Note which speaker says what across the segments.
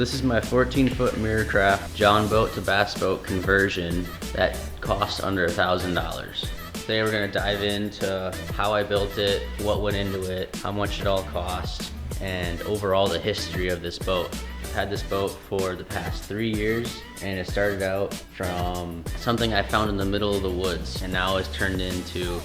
Speaker 1: this is my 14-foot MirroCraft John boat to bass boat conversion that cost under $1,000. Today we're gonna dive into how I built it, what went into it, how much it all cost, and overall the history of this boat. I've had this boat for the past 3 years, and it started out from something I found in the middle of the woods, and now it's turned into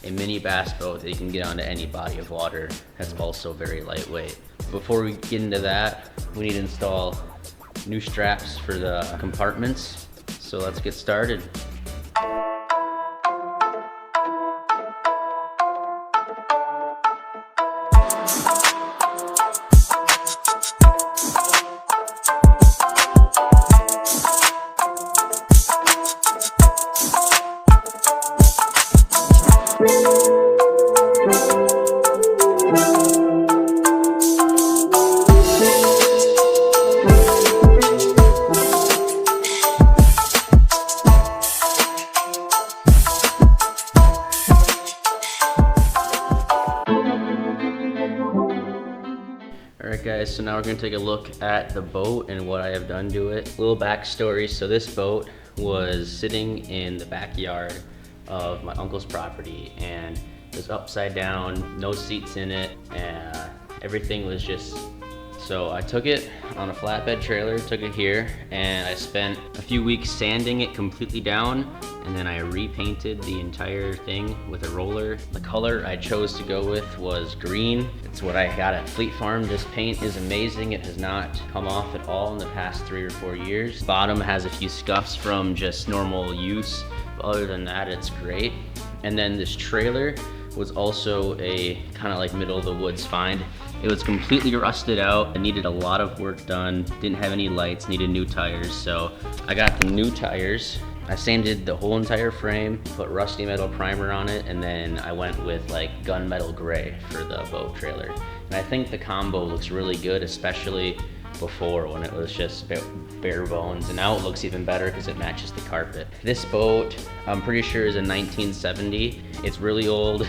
Speaker 1: a mini bass boat that you can get onto any body of water that's also very lightweight. Before we get into that, we need to install new straps for the compartments. So let's get started. Alright guys, so now we're going to take a look at the boat and what I have done to it. A little backstory, so this boat was sitting in the backyard of my uncle's property, and it was upside down, no seats in it, and everything was just... So I took it on a flatbed trailer, took it here, and I spent a few weeks sanding it completely down, and then I repainted the entire thing with a roller. The color I chose to go with was green. It's what I got at Fleet Farm. This paint is amazing. It has not come off at all in the past 3 or 4 years. Bottom has a few scuffs from just normal use, but other than that, it's great. And then this trailer was also a kind of like middle of the woods find. It was completely rusted out. It needed a lot of work done. Didn't have any lights, needed new tires. So I got the new tires. I sanded the whole entire frame, put rusty metal primer on it, and then I went with like gunmetal gray for the boat trailer. And I think the combo looks really good, especially before when it was just bare bones, and now it looks even better because it matches the carpet. This boat, I'm pretty sure, is a 1970. It's really old,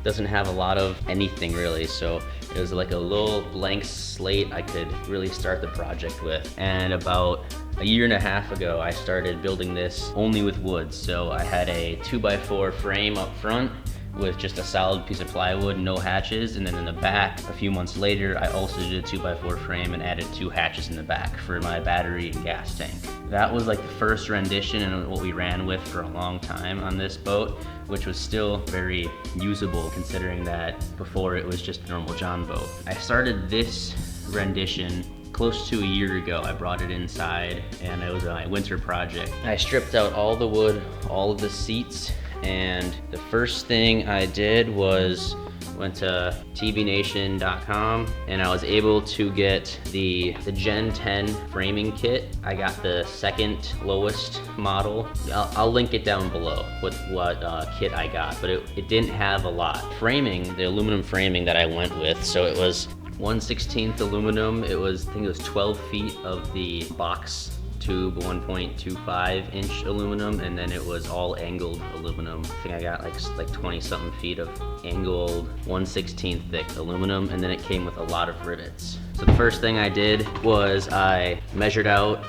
Speaker 1: doesn't have a lot of anything really, so it was like a little blank slate I could really start the project with. And about a year and a half ago, I started building this only with wood. So I had a 2x4 frame up front with just a solid piece of plywood, no hatches, and then in the back, a few months later, I also did a 2x4 frame and added 2 hatches in the back for my battery and gas tank. That was like the first rendition and what we ran with for a long time on this boat, which was still very usable considering that before it was just a normal John boat. I started this rendition close to a year ago. I brought it inside and it was my winter project. I stripped out all the wood, all of the seats, and the first thing I did was went to tbnation.com and I was able to get the Gen 10 framing kit. I got the second lowest model. I'll link it down below with what kit I got, but it didn't have a lot. Framing, the aluminum framing that I went with, so it was 1/16 aluminum. It was, I think it was 12 feet of the box tube, 1.25 inch aluminum, and then it was all angled aluminum. I think I got like 20 something feet of angled 1/16 thick aluminum, and then it came with a lot of rivets. So the first thing I did was I measured out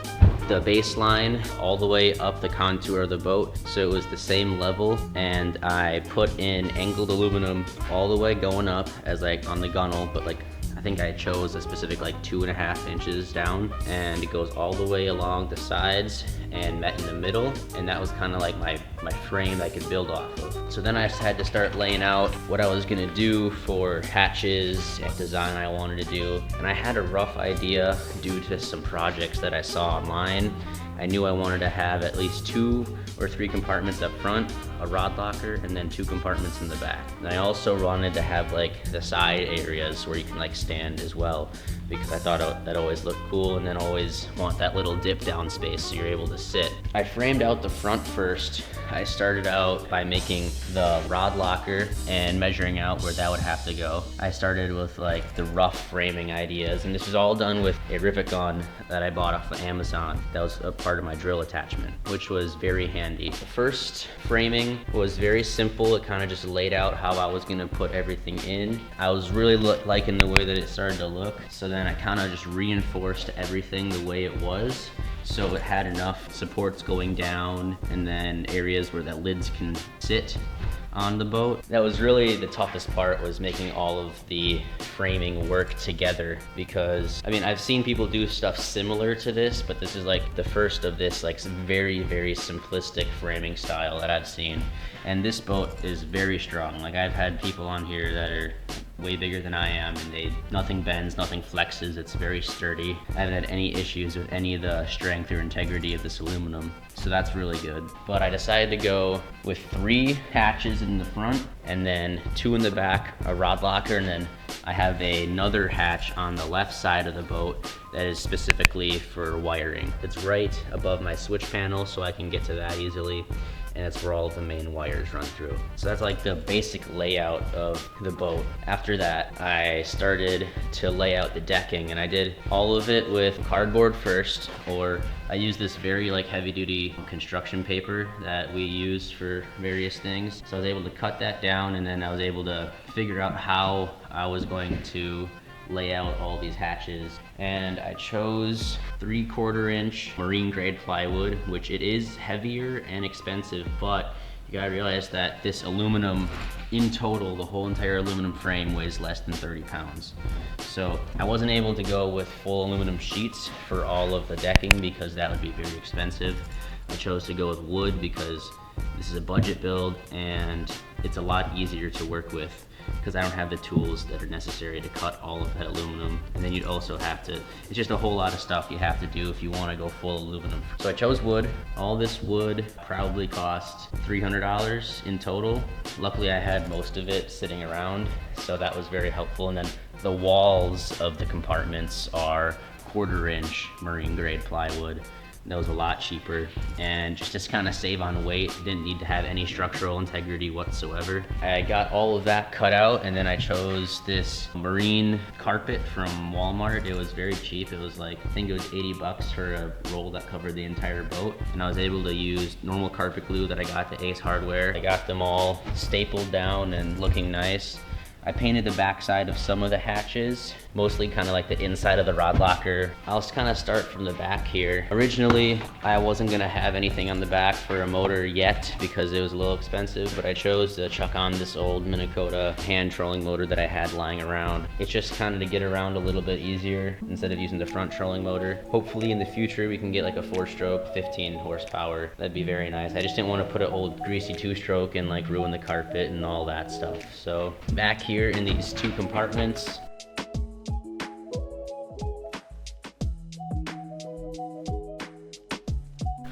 Speaker 1: the baseline all the way up the contour of the boat, so it was the same level, and I put in angled aluminum all the way going up as like on the gunnel, but like I think I chose a specific like 2.5 inches down, and it goes all the way along the sides and met in the middle, and that was kind of like my frame that I could build off of. So then I just had to start laying out what I was gonna do for hatches, what design I wanted to do, and I had a rough idea due to some projects that I saw online. I knew I wanted to have at least 2 or 3 compartments up front, a rod locker, and then 2 compartments in the back. And I also wanted to have like the side areas where you can like stand as well, because I thought that always looked cool, and then always want that little dip down space so you're able to sit. I framed out the front first. I started out by making the rod locker and measuring out where that would have to go. I started with like the rough framing ideas, and this is all done with a rivet gun that I bought off of Amazon. That was a part part of my drill attachment, which was very handy. The first framing was very simple. It kind of just laid out how I was gonna put everything in. I was really liking the way that it started to look. So then I kind of just reinforced everything the way it was. So it had enough supports going down and then areas where the lids can sit on the boat. That was really the toughest part, was making all of the framing work together, because I mean, I've seen people do stuff similar to this, but this is like the first of this like very simplistic framing style that I've seen. And this boat is very strong. Like, I've had people on here that are way bigger than I am, and nothing bends, nothing flexes. It's very sturdy. I haven't had any issues with any of the strength or integrity of this aluminum, so that's really good. But I decided to go with 3 hatches in the front and then 2 in the back, a rod locker, and then I have another hatch on the left side of the boat that is specifically for wiring. It's right above my switch panel, so I can get to that easily, and it's where all of the main wires run through. So that's like the basic layout of the boat. After that, I started to lay out the decking, and I did all of it with cardboard first, or I used this very like heavy duty construction paper that we use for various things. So I was able to cut that down, and then I was able to figure out how I was going to lay out all these hatches. And I chose 3/4 inch marine grade plywood, which it is heavier and expensive, but you gotta realize that this aluminum, in total, the whole entire aluminum frame weighs less than 30 pounds. So I wasn't able to go with full aluminum sheets for all of the decking because that would be very expensive. I chose to go with wood because this is a budget build and it's a lot easier to work with, because I don't have the tools that are necessary to cut all of that aluminum. And then you'd also have to, it's just a whole lot of stuff you have to do if you want to go full aluminum. So I chose wood. All this wood probably cost $300 in total. Luckily I had most of it sitting around, so that was very helpful. And then the walls of the compartments are 1/4 inch marine grade plywood. That was a lot cheaper, and just to kind of save on weight, didn't need to have any structural integrity whatsoever. I got all of that cut out, and then I chose this marine carpet from Walmart. It was very cheap. It was like, I think it was 80 bucks for a roll that covered the entire boat. And I was able to use normal carpet glue that I got at Ace Hardware. I got them all stapled down and looking nice. I painted the backside of some of the hatches, mostly kind of like the inside of the rod locker. I'll just kind of start from the back here. Originally, I wasn't gonna have anything on the back for a motor yet because it was a little expensive, but I chose to chuck on this old Minn Kota hand trolling motor that I had lying around. It's just kind of to get around a little bit easier instead of using the front trolling motor. Hopefully in the future, we can get like a 4-stroke, 15 horsepower. That'd be very nice. I just didn't want to put an old greasy 2-stroke and like ruin the carpet and all that stuff. So back here in these 2 compartments,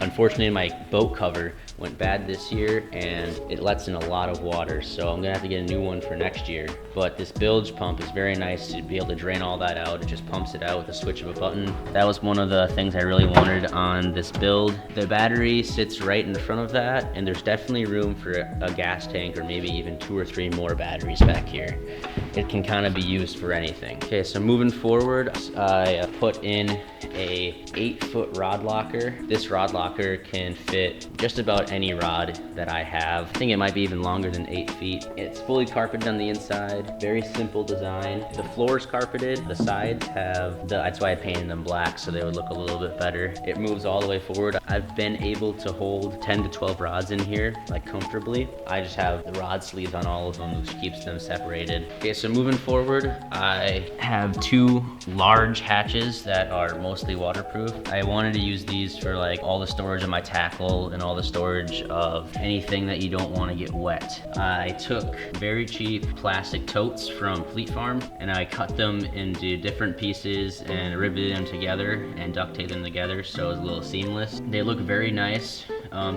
Speaker 1: unfortunately my boat cover went bad this year and it lets in a lot of water, so I'm gonna have to get a new one for next year. But this bilge pump is very nice to be able to drain all that out. It just pumps it out with the switch of a button. That was one of the things I really wanted on this build. The battery sits right in front of that, and there's definitely room for a gas tank or maybe even 2 or 3 more batteries back here. It can kind of be used for anything. Okay, so moving forward, I put in a 8-foot rod locker. This rod locker can fit just about any rod that I have. I think it might be even longer than 8 feet. It's fully carpeted on the inside, very simple design. The floor is carpeted, the sides have, that's why I painted them black so they would look a little bit better. It moves all the way forward. I've been able to hold 10 to 12 rods in here, like comfortably. I just have the rod sleeves on all of them, which keeps them separated. Okay, so moving forward, I have 2 large hatches that are mostly waterproof. I wanted to use these for like all the storage of my tackle and all the storage of anything that you don't want to get wet. I took very cheap plastic totes from Fleet Farm and I cut them into different pieces and riveted them together and duct taped them together so it was a little seamless. They look very nice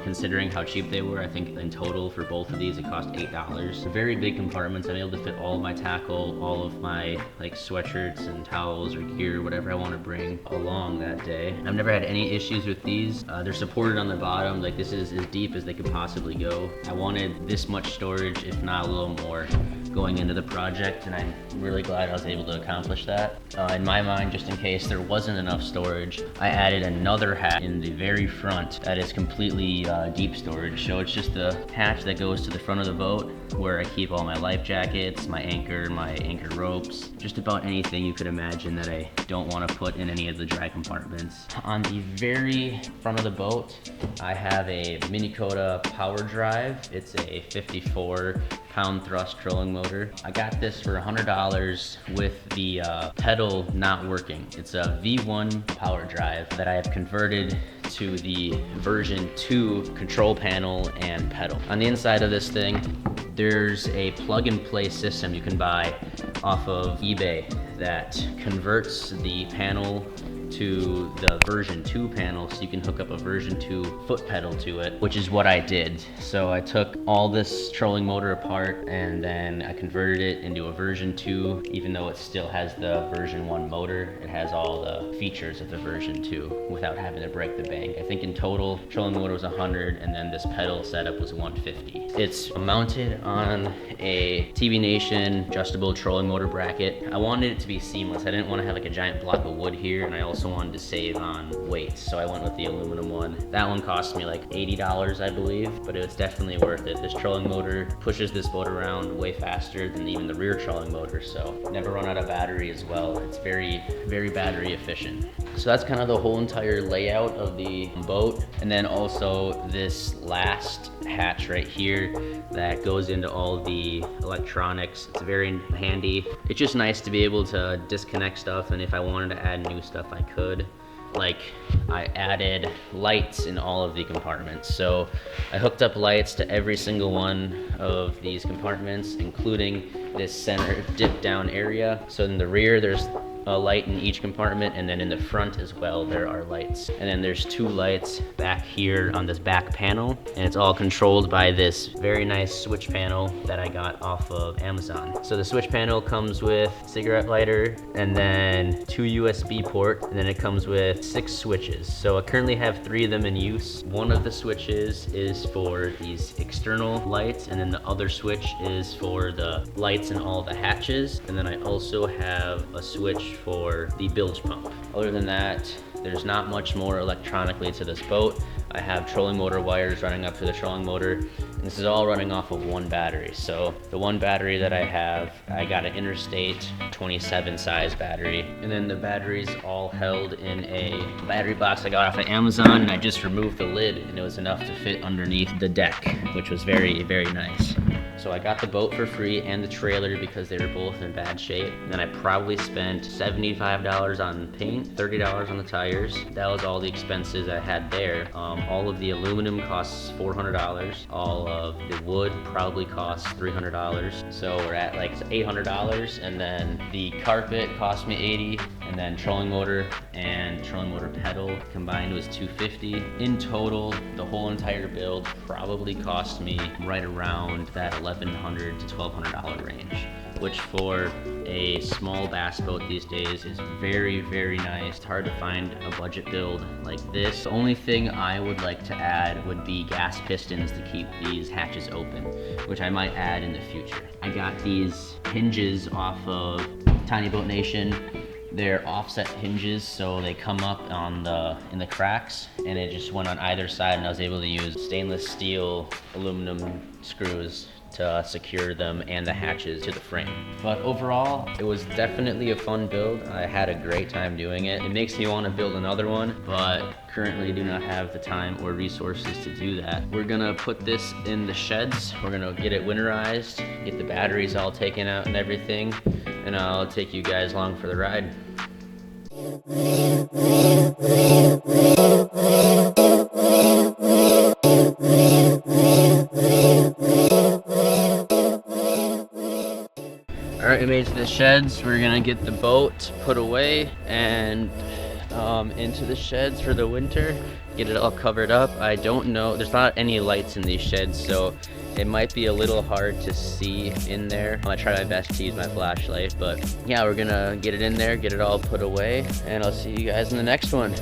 Speaker 1: considering how cheap they were. I think in total for both of these it cost $8. Very big compartments. I'm able to fit all of my tackle, all of my like sweatshirts and towels or gear, whatever I want to bring along that day. I've never had any issues with these. They're supported on the bottom. Like, this is as deep as they could possibly go. I wanted this much storage, if not a little more. going into the project, and I'm really glad I was able to accomplish that. In my mind, just in case there wasn't enough storage, I added another hatch in the very front that is completely deep storage. So it's just a hatch that goes to the front of the boat where I keep all my life jackets, my anchor ropes, just about anything you could imagine that I don't want to put in any of the dry compartments. On the very front of the boat, I have a Mini Coda power drive. It's a 54-pound thrust trolling motor. I got this for $100 with the pedal not working. It's a V1 power drive that I have converted to the version 2 control panel and pedal. On the inside of this thing, there's a plug-and-play system you can buy off of eBay that converts the panel to the version 2 panel, so you can hook up a version 2 foot pedal to it, which is what I did. So I took all this trolling motor apart and then I converted it into a version 2. Even though it still has the version 1 motor, it has all the features of the version 2 without having to break the bank. I think in total, trolling motor was 100 and then this pedal setup was 150. It's mounted on a TV Nation adjustable trolling motor bracket. I wanted it to be seamless. I didn't want to have like a giant block of wood here, and I also wanted to save on weight, so I went with the aluminum one. That one cost me like $80, I believe, but it was definitely worth it. This trolling motor pushes this boat around way faster than even the rear trolling motor, so never run out of battery as well. It's very, very battery efficient. So that's kind of the whole entire layout of the boat. And then also this last hatch right here that goes into all the electronics. It's very handy. It's just nice to be able to disconnect stuff, and if I wanted to add new stuff, I could. Like, I added lights in all of the compartments. So I hooked up lights to every single one of these compartments, including this center dip down area. So in the rear, there's a light in each compartment, and then in the front as well there are lights. And then there's 2 lights back here on this back panel, and it's all controlled by this very nice switch panel that I got off of Amazon. So the switch panel comes with cigarette lighter and then 2 USB ports, and then it comes with 6 switches. So I currently have 3 of them in use. One of the switches is for these external lights, and then the other switch is for the lights in all the hatches. And then I also have a switch for the bilge pump. Other than that, there's not much more electronically to this boat. I have trolling motor wires running up to the trolling motor, and this is all running off of 1 battery. So the 1 battery that I have, I got an Interstate 27 size battery, and then the batteries all held in a battery box I got off of Amazon, and I just removed the lid and it was enough to fit underneath the deck, which was very, very nice. So I got the boat for free and the trailer because they were both in bad shape. And then I probably spent $75 on paint, $30 on the tires. That was all the expenses I had there. All of the aluminum costs $400. All of the wood probably costs $300. So we're at like $800. And then the carpet cost me $80. And then trolling motor and trolling motor pedal combined was $250. In total, the whole entire build probably cost me right around that $1,100 to $1,200 range, which for a small bass boat these days is very, very nice. It's hard to find a budget build like this. The only thing I would like to add would be gas pistons to keep these hatches open, which I might add in the future. I got these hinges off of Tiny Boat Nation. They're offset hinges, so they come up in the cracks, and it just went on either side, and I was able to use stainless steel aluminum screws to secure them and the hatches to the frame. But overall, it was definitely a fun build. I had a great time doing it. It makes me want to build another one, but currently do not have the time or resources to do that. We're gonna put this in the sheds. We're gonna get it winterized, get the batteries all taken out and everything, and I'll take you guys along for the ride. Alright, we made it to the sheds. We're gonna get the boat put away and into the sheds for the winter, get it all covered up. I don't know, there's not any lights in these sheds, so it might be a little hard to see in there. I'm gonna try my best to use my flashlight, but yeah, we're gonna get it in there, get it all put away, and I'll see you guys in the next one.